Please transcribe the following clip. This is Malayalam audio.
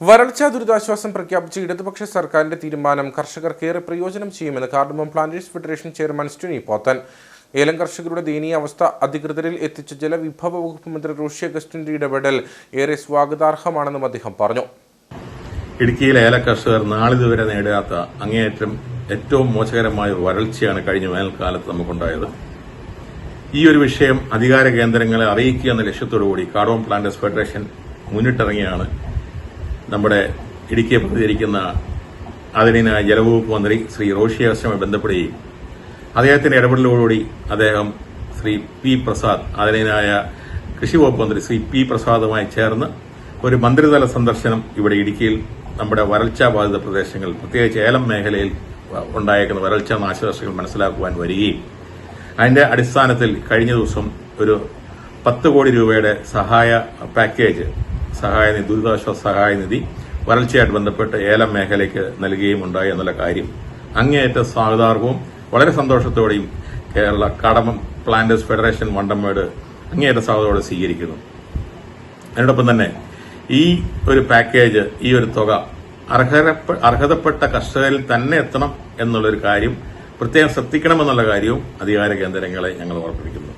വരൾച്ചാ ദുരിതാശ്വാസം പ്രഖ്യാപിച്ച ഇടതുപക്ഷ സർക്കാരിന്റെ തീരുമാനം കർഷകർക്കേറെ പ്രയോജനം ചെയ്യുമെന്ന് cardamom planters federation chairman Stuny Pothan. ഏലം കർഷകരുടെ ദയനീയ അവസ്ഥ അധികൃതരിൽ എത്തിച്ച ജലവിഭവ വകുപ്പ് മന്ത്രി റോഷി അഗസ്റ്റിന്റെ ഇടപെടൽ ഏറെ സ്വാഗതാർഹമാണെന്നും അദ്ദേഹം പറഞ്ഞു. ഇടുക്കിയിലെ ഏല കർഷകർ നാളിതുവരെ നേടാത്ത അങ്ങേയറ്റം ഏറ്റവും മോശകരമായ വരൾച്ചയാണ് കഴിഞ്ഞ വേനൽക്കാലത്ത് നമുക്കുണ്ടായത്. ഈ ഒരു വിഷയം അധികാര കേന്ദ്രങ്ങളെ അറിയിക്കുക എന്ന ലക്ഷ്യത്തോടുകൂടി കാർഡമം പ്ലാന്റേഴ്സ് ഫെഡറേഷൻ മുന്നിട്ടിറങ്ങിയാണ് നമ്മുടെ ഇടുക്കിയെ പ്രതികരിക്കുന്ന ആദരണീയനായ ജലവകുപ്പ് മന്ത്രി ശ്രീ റോഷി അഗസ്റ്റുമായി ബന്ധപ്പെടുകയും അദ്ദേഹത്തിന്റെ ഇടപെടലോടുകൂടി അദ്ദേഹം ശ്രീ പി പ്രസാദ് ആദരണീയനായ കൃഷി വകുപ്പ് മന്ത്രി ശ്രീ പി പ്രസാദുമായി ചേർന്ന് ഒരു മന്ത്രിതല സന്ദർശനം ഇവിടെ ഇടുക്കിയിൽ നമ്മുടെ വരൾച്ചാ ബാധിത പ്രദേശങ്ങൾ പ്രത്യേകിച്ച് ഏലം മേഖലയിൽ ഉണ്ടായേക്കുന്ന വരൾച്ചാ നാശനഷ്ടങ്ങൾ മനസ്സിലാക്കുവാൻ വരികയും അതിന്റെ അടിസ്ഥാനത്തിൽ കഴിഞ്ഞ ദിവസം ഒരു 10 കോടി രൂപയുടെ സഹായ പാക്കേജ് ദുരിതാശ്വാസ സഹായനിധി വരൾച്ചയായിട്ട് ബന്ധപ്പെട്ട് ഏലം മേഖലയ്ക്ക് നൽകുകയും ഉണ്ടായി എന്നുള്ള കാര്യം അങ്ങേയറ്റം സ്വാഗതാർഹവും വളരെ സന്തോഷത്തോടെയും Kerala cardamom planters federation Vandanmedu അങ്ങേയറ്റ സ്വാഗതത്തോടെ സ്വീകരിക്കുന്നു. അതിനോടൊപ്പം തന്നെ ഈ ഒരു പാക്കേജ്, ഈ ഒരു തുക അർഹതപ്പെട്ട കർഷകരിൽ തന്നെ എത്തണം എന്നുള്ളൊരു കാര്യം പ്രത്യേകം ശ്രദ്ധിക്കണമെന്നുള്ള കാര്യവും അധികാര കേന്ദ്രങ്ങളെ ഞങ്ങൾ ഓർമ്മിപ്പിക്കുന്നു.